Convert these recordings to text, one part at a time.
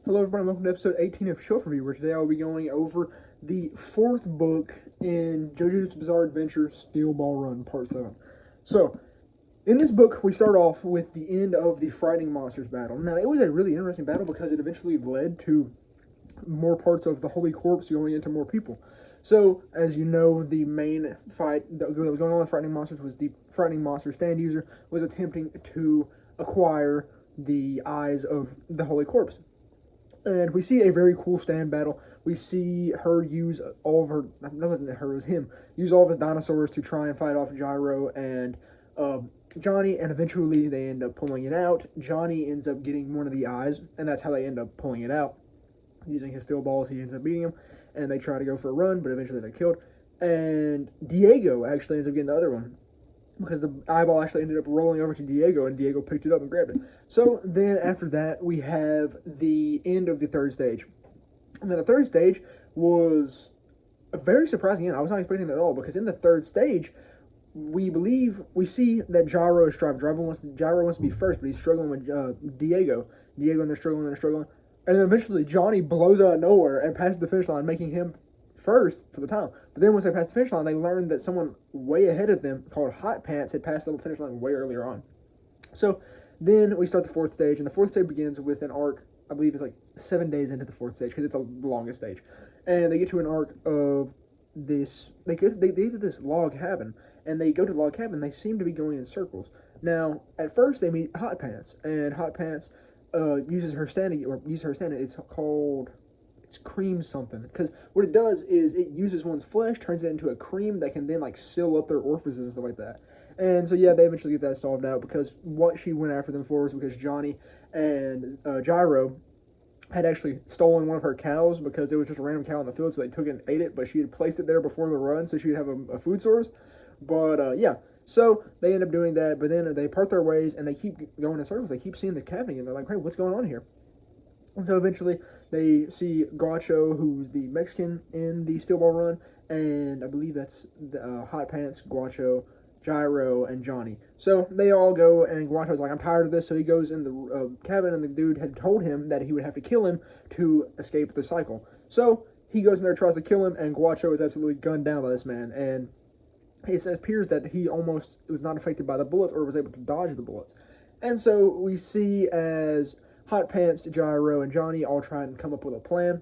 Hello everybody, welcome to episode 18 of Shelf Review, where today I'll be going over the fourth book in JoJo's Bizarre Adventure Steel Ball Run Part 7. So, in this book, we start off with the end of the Frightening Monsters battle. Now, it was a really interesting battle because it eventually led to more parts of the Holy Corpse going into more people. So, as you know, the main fight that was going on with Frightening Monsters was the Frightening Monster stand user was attempting to acquire the eyes of the Holy Corpse. And we see a very cool stand battle. We see her use all of her, that wasn't her, it was him, use all of his dinosaurs to try and fight off Gyro and Johnny, and eventually they end up pulling it out. Johnny ends up getting one of the eyes, and that's how they end up pulling it out. Using his steel balls, he ends up beating him, and they try to go for a run, but eventually they're killed. And Diego actually ends up getting the other one, because the eyeball actually ended up rolling over to Diego, and Diego picked it up and grabbed it. So then after that, we have the end of the third stage. And then the third stage was a very surprising end. I was not expecting that at all, because in the third stage, we see that Gyro is striving. Gyro wants to be first, but he's struggling with Diego. And they're struggling. And then eventually Johnny blows out of nowhere and passes the finish line, making him first for the time. But then once they passed the finish line, they learned that someone way ahead of them, called Hot Pants, had passed the finish line way earlier on. So then we start the fourth stage, and the fourth stage begins with an arc. I believe it's like 7 days into the fourth stage, because it's the longest stage. And they get to an arc of this. They get to this log cabin, and they go to the log cabin. They seem to be going in circles. Now, at first, they meet Hot Pants, and Hot Pants uses her standing. It's cream something, because what it does is it uses one's flesh, turns it into a cream that can then like seal up their orifices and stuff like that. And so yeah, they eventually get that solved out, because what she went after them for was because Johnny and Gyro had actually stolen one of her cows, because it was just a random cow in the field, so they took it and ate it, but she had placed it there before the run so she would have a food source. But yeah, so they end up doing that, but then they part their ways and they keep going in circles. They keep seeing the cabin and they're like, hey, what's going on here? And so eventually they see Guacho, who's the Mexican in the Steel Ball Run, and I believe that's the Hot Pants, Guacho, Gyro, and Johnny. So they all go, and Guacho's like, I'm tired of this, so he goes in the cabin, and the dude had told him that he would have to kill him to escape the cycle. So he goes in there, tries to kill him, and Guacho is absolutely gunned down by this man, and it appears that he almost was not affected by the bullets or was able to dodge the bullets. And so we see as Hot Pants, Gyro, and Johnny all try and come up with a plan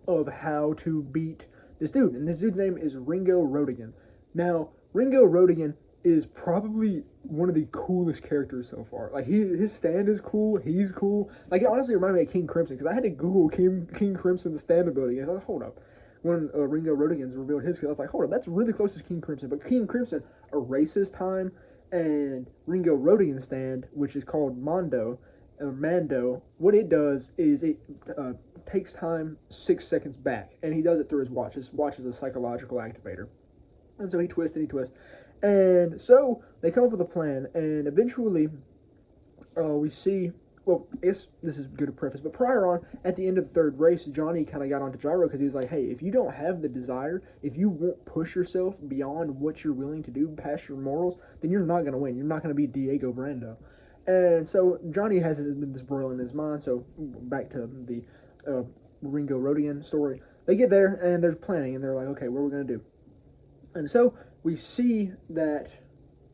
of how to beat this dude. And this dude's name is Ringo Rodigan. Now, Ringo Rodigan is probably one of the coolest characters so far. Like, his stand is cool. He's cool. Like, it honestly reminded me of King Crimson, because I had to Google King Crimson's stand ability. And I was like, hold up. When Ringo Rodigan's revealed his skill, I was like, hold up, that's really close to King Crimson. But King Crimson erases time, and Ringo Rodigan's stand, which is called Mando, what it does is it takes time 6 seconds back, and he does it through his watch. His watch is a psychological activator. And so he twists and he twists. And so they come up with a plan, and eventually we see, well, I guess this is good to preface, but prior on, at the end of the third race, Johnny kind of got onto Gyro, because he was like, hey, if you don't have the desire, if you won't push yourself beyond what you're willing to do, past your morals, then you're not going to win. You're not going to be Diego Brando. And so Johnny has this broil in his mind. So back to the Ringo Rodigan story. They get there, and there's planning, and they're like, okay, what are we going to do? And so we see that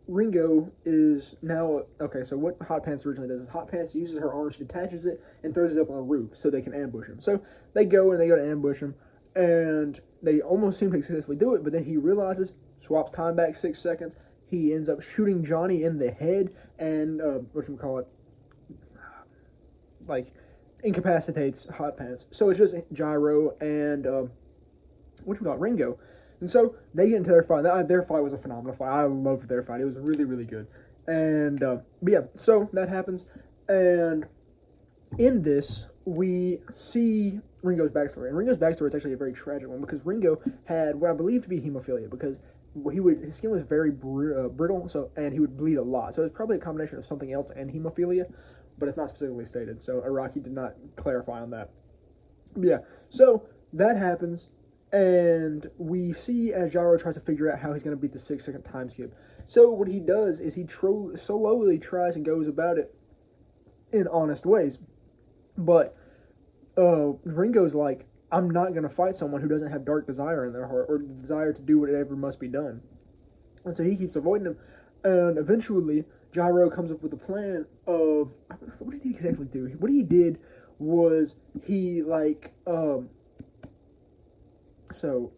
Ringo is now, okay, so what Hot Pants originally does is Hot Pants uses her arm, she detaches it, and throws it up on the roof so they can ambush him. So they go to ambush him, and they almost seem to successfully do it, but then he realizes, swaps time back 6 seconds, he ends up shooting Johnny in the head and, like, incapacitates Hot Pants. So it's just Gyro and, Ringo. And so they get into their fight. Their fight was a phenomenal fight. I loved their fight. It was really, really good. And, but yeah, so that happens. And in this, we see Ringo's backstory. And Ringo's backstory is actually a very tragic one, because Ringo had what I believe to be hemophilia, because his skin was very brittle, and he would bleed a lot. So it's probably a combination of something else and hemophilia, but it's not specifically stated. So Araki did not clarify on that. But yeah, so that happens, and we see as Gyro tries to figure out how he's going to beat the 6 second time skip. So what he does is he slowly tries and goes about it in honest ways. But Ringo's like, I'm not going to fight someone who doesn't have dark desire in their heart or the desire to do whatever must be done. And so he keeps avoiding him. And eventually, Gyro comes up with a plan of, what did he exactly do? What he did was he, so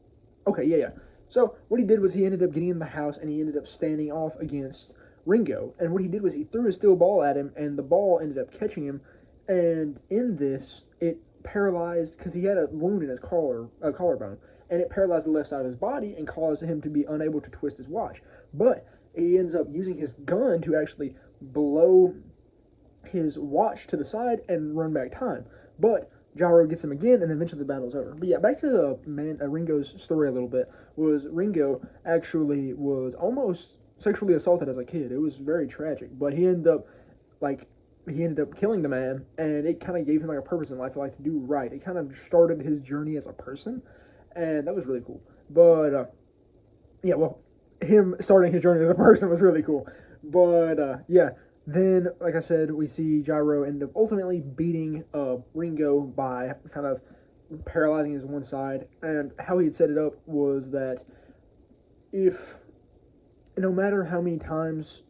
what he did was he ended up getting in the house and he ended up standing off against Ringo. And what he did was he threw a steel ball at him and the ball ended up catching him. And in this, it paralyzed, because he had a wound in his collarbone, and it paralyzed the left side of his body and caused him to be unable to twist his watch. But he ends up using his gun to actually blow his watch to the side and run back time. But Gyro gets him again, and eventually the battle's over. But yeah, back to Ringo's story a little bit, was Ringo actually was almost sexually assaulted as a kid. It was very tragic, but he ended up killing the man, and it kind of gave him like a purpose in life, to do right. It kind of started his journey as a person, and that was really cool. But him starting his journey as a person was really cool. But then, like I said, we see Gyro end up ultimately beating Ringo by kind of paralyzing his one side. And how he had set it up was that if, no matter how many times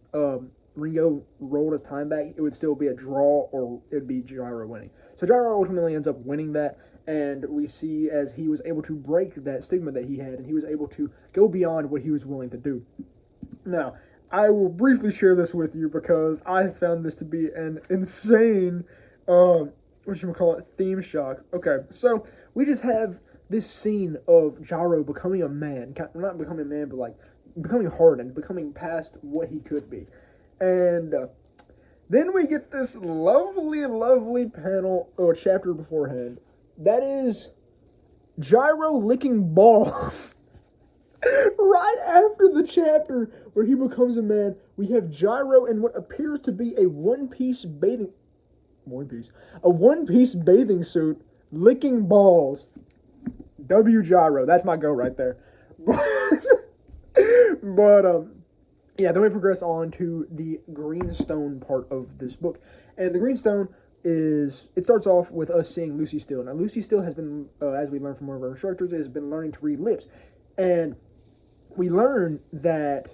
Ringo rolled his time back, it would still be a draw or it would be Gyro winning. So Gyro ultimately ends up winning that, and we see as he was able to break that stigma that he had, and he was able to go beyond what he was willing to do. Now, I will briefly share this with you because I found this to be an insane, theme shock. Okay, so we just have this scene of Gyro becoming a man, not becoming a man, but becoming hardened, becoming past what he could be. And then we get this lovely, lovely panel or chapter beforehand. That is Gyro licking balls. Right after the chapter where he becomes a man, we have Gyro in what appears to be a one-piece bathing suit licking balls. W Gyro. That's my go right there. But then we progress on to the Greenstone part of this book. And the Greenstone it starts off with us seeing Lucy Steele. Now, Lucy Steele has been, as we learned from one of our instructors, has been learning to read lips. And we learn that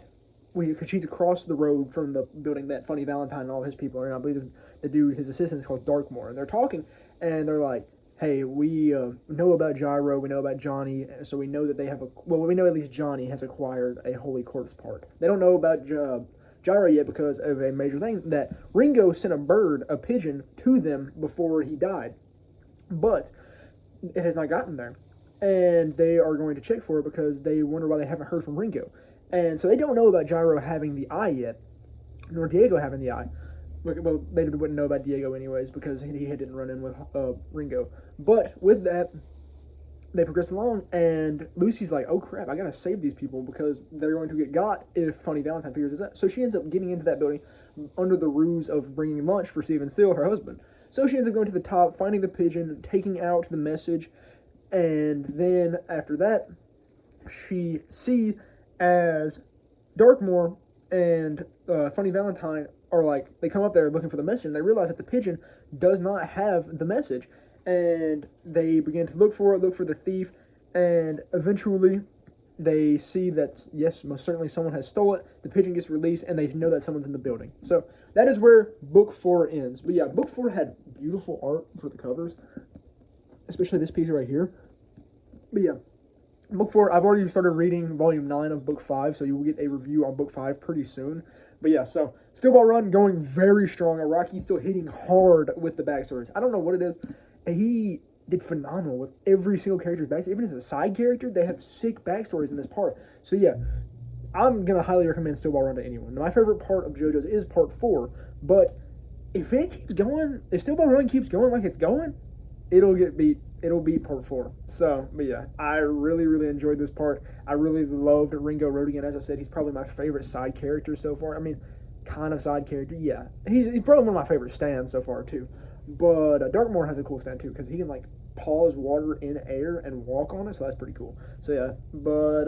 because she's across the road from the building that Funny Valentine and all his people are in. I believe his assistant is called Darkmoor. And they're talking, and they're like, hey, we know about Gyro, we know about Johnny, so we know that we know at least Johnny has acquired a Holy Corpse part. They don't know about Gyro yet because of a major thing, that Ringo sent a pigeon to them before he died. But it has not gotten there. And they are going to check for it because they wonder why they haven't heard from Ringo. And so they don't know about Gyro having the eye yet, nor Diego having the eye. Well, they wouldn't know about Diego anyways because he didn't run in with Ringo. But with that, they progress along, and Lucy's like, oh crap, I gotta save these people because they're going to get got if Funny Valentine figures this out. So she ends up getting into that building under the ruse of bringing lunch for Stephen Steele, her husband. So she ends up going to the top, finding the pigeon, taking out the message, and then after that, she sees as Darkmoor and Funny Valentine are they come up there looking for the message, and they realize that the pigeon does not have the message. And they begin to look for the thief, and eventually they see that, yes, most certainly someone has stolen it. The pigeon gets released, and they know that someone's in the building. So that is where Book 4 ends. But yeah, Book 4 had beautiful art for the covers, especially this piece right here. But yeah, Book 4, I've already started reading Volume 9 of Book 5, so you will get a review on Book 5 pretty soon. But yeah, so Steel Ball Run going very strong. Araki still hitting hard with the backstories. I don't know what it is. He did phenomenal with every single character's backstory. Even as a side character, they have sick backstories in this part. So yeah, I'm going to highly recommend Steel Ball Run to anyone. My favorite part of JoJo's is Part 4, but if it keeps going, if Steel Ball Run keeps going like it's going, it'll beat Part 4. So, but yeah, I really, really enjoyed this part. I really loved Ringo Rodigan. As I said, he's probably my favorite side character so far. I mean, kind of side character, yeah. He's probably one of my favorite stands so far, too. But Darkmoor has a cool stand, too, because he can, pause water in air and walk on it, so that's pretty cool. So, yeah, but,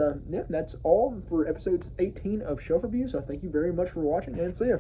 that's all for episode 18 of Shelf Review, so thank you very much for watching, and see ya.